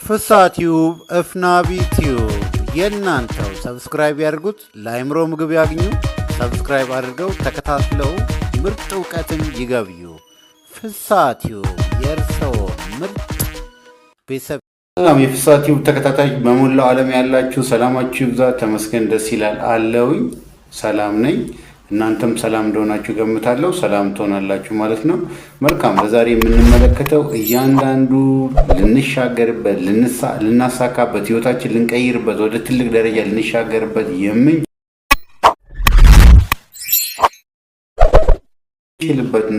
ፍሳቲዩብ እፍናቢ ቲዩብ የናንተው ሰብስክራይብ ያድርጉት። ለአይምሮ ምግብ ያግኙ። ሰብስክራይብ አድርገው ተከታትለው ምርጥ ዕውቀትን ይገብዩ። ፍሳቲዩብ የእርሰው ምርጥ ቤተሰብ። ሰላም የፍሳቲዩብ ተከታታይ በሞላው ዓለም ያላችሁ ሰላማችሁ ይብዛ። ተመስገን ደስ ይላል አለውኝ። ሰላም ነኝ። እናንተም ሰላም እንደሆናችሁ ገምታለሁ። ሰላም ትሆናላችሁ ማለት ነው። መልካም። ለዛሬ የምንመለከተው እያንዳንዱ ልንሻገርበት ልናሳካበት ህይወታችን ልንቀይርበት ወደ ትልቅ ደረጃ ልንሻገርበት የምንችልበት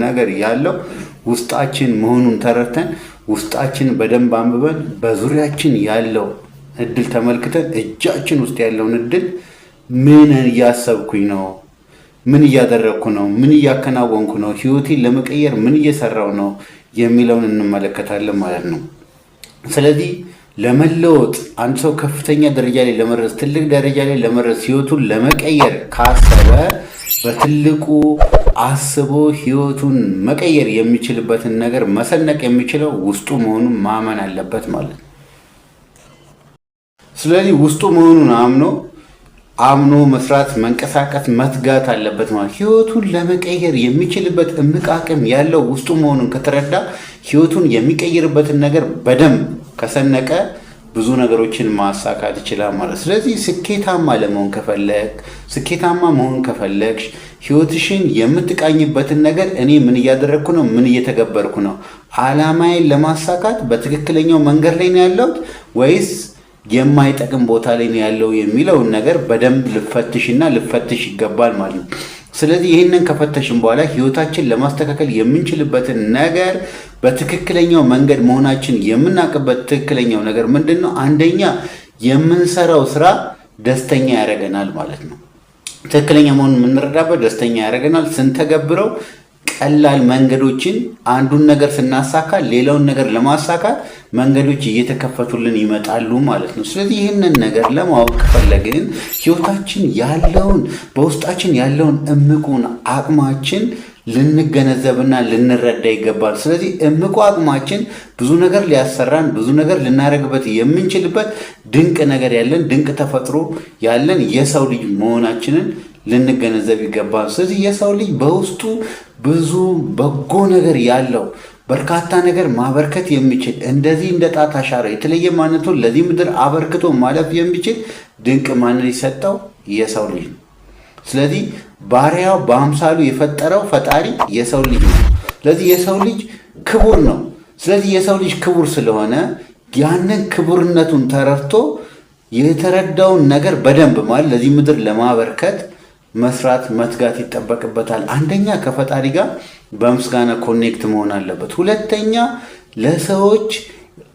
ነገር ያለው ውስጣችን መሆኑን ተረድተን ውስጣችን በደንብ አንብበን በዙሪያችን ያለው እድል ተመልክተን እጃችን ውስጥ ያለውን እድል ምን እያሰብኩኝ ነው፣ ምን እያደረግኩ ነው፣ ምን እያከናወንኩ ነው፣ ህይወቴን ለመቀየር ምን እየሰራው ነው የሚለውን እንመለከታለን ማለት ነው። ስለዚህ ለመለወጥ አንድ ሰው ከፍተኛ ደረጃ ላይ ለመድረስ ትልቅ ደረጃ ላይ ለመድረስ ህይወቱን ለመቀየር ካሰበ በትልቁ አስቦ ህይወቱን መቀየር የሚችልበትን ነገር መሰነቅ የሚችለው ውስጡ መሆኑን ማመን አለበት ማለት ነው። ስለዚህ ውስጡ መሆኑን አምኖ መስራት፣ መንቀሳቀስ፣ መትጋት አለበት ማለት። ህይወቱን ለመቀየር የሚችልበት እምቅ አቅም ያለው ውስጡ መሆኑን ከተረዳ ህይወቱን የሚቀይርበትን ነገር በደንብ ከሰነቀ ብዙ ነገሮችን ማሳካት ይችላል ማለት። ስለዚህ ስኬታማ ለመሆን ስኬታማ መሆን ከፈለግሽ ህይወትሽን የምትቃኝበትን ነገር እኔ ምን እያደረግኩ ነው፣ ምን እየተገበርኩ ነው፣ አላማዬን ለማሳካት በትክክለኛው መንገድ ላይ ነው ያለሁት ወይስ የማይጠቅም ቦታ ላይ ነው ያለው የሚለውን ነገር በደንብ ልፈትሽ ይገባል ማለት ነው። ስለዚህ ይህንን ከፈተሽን በኋላ ህይወታችን ለማስተካከል የምንችልበትን ነገር በትክክለኛው መንገድ መሆናችን የምናውቅበት ትክክለኛው ነገር ምንድን ነው? አንደኛ የምንሰራው ስራ ደስተኛ ያደርገናል ማለት ነው። ትክክለኛ መሆኑን የምንረዳበት ደስተኛ ያደርገናል። ስንተገብረው ቀላል መንገዶችን አንዱን ነገር ስናሳካ ሌላውን ነገር ለማሳካት መንገዶች እየተከፈቱልን ይመጣሉ ማለት ነው። ስለዚህ ይህንን ነገር ለማወቅ ከፈለግን ህይወታችን ያለውን በውስጣችን ያለውን እምቁን አቅማችን ልንገነዘብና ልንረዳ ይገባል። ስለዚህ እምቁ አቅማችን ብዙ ነገር ሊያሰራን ብዙ ነገር ልናደርግበት የምንችልበት ድንቅ ነገር ያለን ድንቅ ተፈጥሮ ያለን የሰው ልጅ መሆናችንን ልንገነዘብ ይገባል። ስለዚህ የሰው ልጅ በውስጡ ብዙ በጎ ነገር ያለው በርካታ ነገር ማበርከት የሚችል እንደዚህ እንደ ጣት አሻራ የተለየ ማንነቱን ለዚህ ምድር አበርክቶ ማለፍ የሚችል ድንቅ ማንነት የሰጠው የሰው ልጅ ነው። ስለዚህ ባሪያው በአምሳሉ የፈጠረው ፈጣሪ የሰው ልጅ ነው። ስለዚህ የሰው ልጅ ክቡር ነው። ስለዚህ የሰው ልጅ ክቡር ስለሆነ ያንን ክቡርነቱን ተረድቶ የተረዳውን ነገር በደንብ ማለት ለዚህ ምድር ለማበርከት መስራት መትጋት ይጠበቅበታል። አንደኛ ከፈጣሪ ጋር በምስጋና ኮኔክት መሆን አለበት። ሁለተኛ ለሰዎች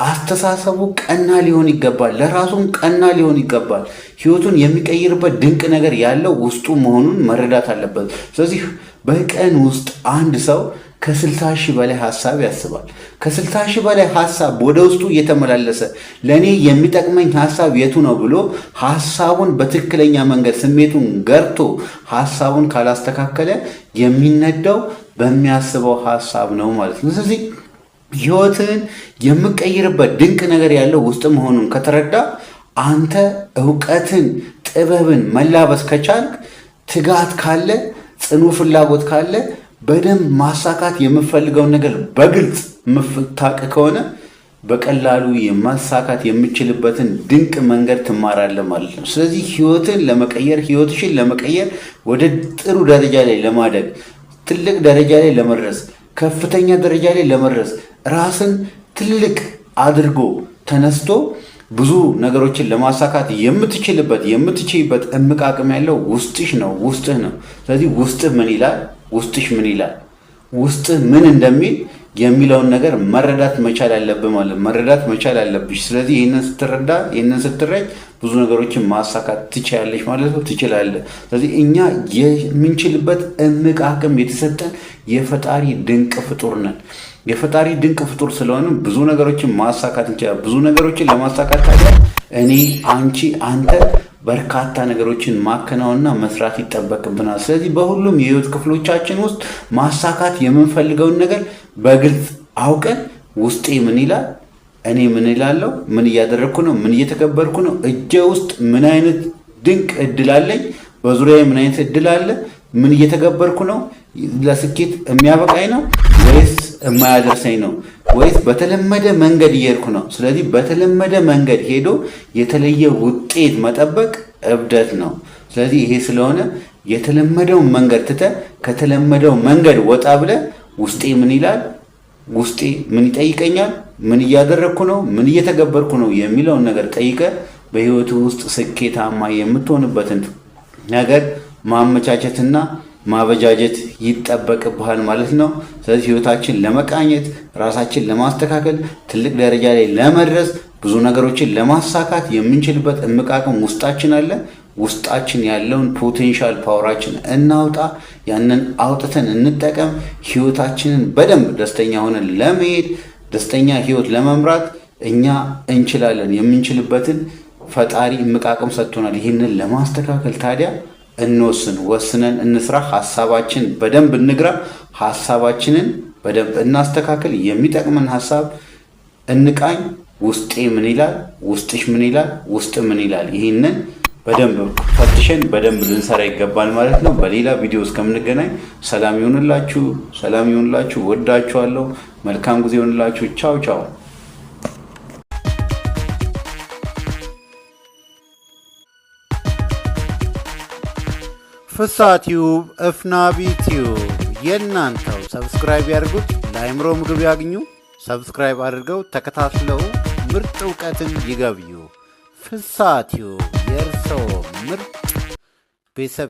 አስተሳሰቡ ቀና ሊሆን ይገባል። ለራሱም ቀና ሊሆን ይገባል። ህይወቱን የሚቀይርበት ድንቅ ነገር ያለው ውስጡ መሆኑን መረዳት አለበት። ስለዚህ በቀን ውስጥ አንድ ሰው ከ60 ሺህ በላይ ሐሳብ ያስባል። ከ60 ሺህ በላይ ሐሳብ ወደ ውስጡ እየተመላለሰ ለኔ የሚጠቅመኝ ሐሳብ የቱ ነው ብሎ ሐሳቡን በትክክለኛ መንገድ ስሜቱን ገርቶ ሐሳቡን ካላስተካከለ የሚነዳው በሚያስበው ሐሳብ ነው ማለት ነው። ስለዚህ ህይወትን የምቀይርበት ድንቅ ነገር ያለው ውስጥ መሆኑን ከተረዳ አንተ ዕውቀትን ጥበብን መላበስ ከቻልክ ትጋት ካለ ጽኑ ፍላጎት ካለ በደንብ ማሳካት የምፈልገውን ነገር በግልጽ የምታውቅ ከሆነ በቀላሉ የማሳካት የምችልበትን ድንቅ መንገድ ትማራለህ ማለት ነው። ስለዚህ ህይወትሽን ለመቀየር ወደ ጥሩ ደረጃ ላይ ለማደግ ትልቅ ደረጃ ላይ ለመድረስ ከፍተኛ ደረጃ ላይ ለመድረስ ራስን ትልቅ አድርጎ ተነስቶ ብዙ ነገሮችን ለማሳካት የምትችይበት እምቅ አቅም ያለው ውስጥህ ነው። ስለዚህ ውስጥህ ምን ይላል፣ ውስጥሽ ምን ይላል፣ ውስጥህ ምን እንደሚል የሚለውን ነገር መረዳት መቻል አለብህ ማለት መረዳት መቻል አለብሽ። ስለዚህ ይህንን ስትረጅ ብዙ ነገሮችን ማሳካት ትችላለሽ ማለት ነው። ትችላለህ። ስለዚህ እኛ የምንችልበት እምቅ አቅም የተሰጠን የፈጣሪ ድንቅ ፍጡር ነን። የፈጣሪ ድንቅ ፍጡር ስለሆነ ብዙ ነገሮችን ማሳካት እንችላለን። ብዙ ነገሮችን ለማሳካት ታዲያ እኔ፣ አንቺ፣ አንተ በርካታ ነገሮችን ማከናወንና መስራት ይጠበቅብናል። ስለዚህ በሁሉም የህይወት ክፍሎቻችን ውስጥ ማሳካት የምንፈልገውን ነገር በግልጽ አውቀን ውስጤ ምን ይላል፣ እኔ ምን እላለሁ? ምን እያደረግኩ ነው? ምን እየተከበርኩ ነው? እጄ ውስጥ ምን አይነት ድንቅ እድል አለኝ? በዙሪያዬ ምን አይነት እድል አለ? ምን እየተገበርኩ ነው? ለስኬት የሚያበቃኝ ነው ወይስ የማያደርሰኝ ነው? ወይስ በተለመደ መንገድ እየሄድኩ ነው? ስለዚህ በተለመደ መንገድ ሄዶ የተለየ ውጤት መጠበቅ እብደት ነው። ስለዚህ ይሄ ስለሆነ የተለመደውን መንገድ ትተህ ከተለመደው መንገድ ወጣ ብለህ ውስጤ ምን ይላል፣ ውስጤ ምን ይጠይቀኛል፣ ምን እያደረግኩ ነው፣ ምን እየተገበርኩ ነው የሚለውን ነገር ጠይቀህ በህይወቱ ውስጥ ስኬታማ የምትሆንበትን ነገር ማመቻቸትና ማበጃጀት ይጠበቅብሃል ማለት ነው። ስለዚህ ህይወታችን ለመቃኘት ራሳችን ለማስተካከል ትልቅ ደረጃ ላይ ለመድረስ ብዙ ነገሮችን ለማሳካት የምንችልበት እምቅ አቅም ውስጣችን አለ። ውስጣችን ያለውን ፖቴንሻል ፓወራችን እናውጣ፣ ያንን አውጥተን እንጠቀም። ህይወታችንን በደንብ ደስተኛ ሆነን ለመሄድ ደስተኛ ህይወት ለመምራት እኛ እንችላለን። የምንችልበትን ፈጣሪ እምቅ አቅም ሰጥቶናል። ይህንን ለማስተካከል ታዲያ እንወስን፣ ወስነን እንስራ፣ ሀሳባችን በደንብ እንግራ፣ ሀሳባችንን በደንብ እናስተካክል፣ የሚጠቅመን ሀሳብ እንቃኝ። ውስጤ ምን ይላል፣ ውስጥሽ ምን ይላል፣ ውስጥ ምን ይላል፣ ይህንን በደንብ ፈትሸን በደንብ ልንሰራ ይገባል ማለት ነው። በሌላ ቪዲዮ እስከምንገናኝ ሰላም ይሁንላችሁ፣ ሰላም ይሁንላችሁ። ወዳችኋለሁ። መልካም ጊዜ ይሁንላችሁ። ቻው ቻው። ፍስሐ ቲዩብ፣ እፍናቢ ቲዩብ የእናንተው። ሰብስክራይብ ያድርጉት፣ ለአእምሮ ምግብ ያግኙ። ሰብስክራይብ አድርገው ተከታትለው ምርጥ እውቀትን ይገብዩ። ፍስሐ ቲዩብ የእርስዎ ምርጥ ቤተሰብ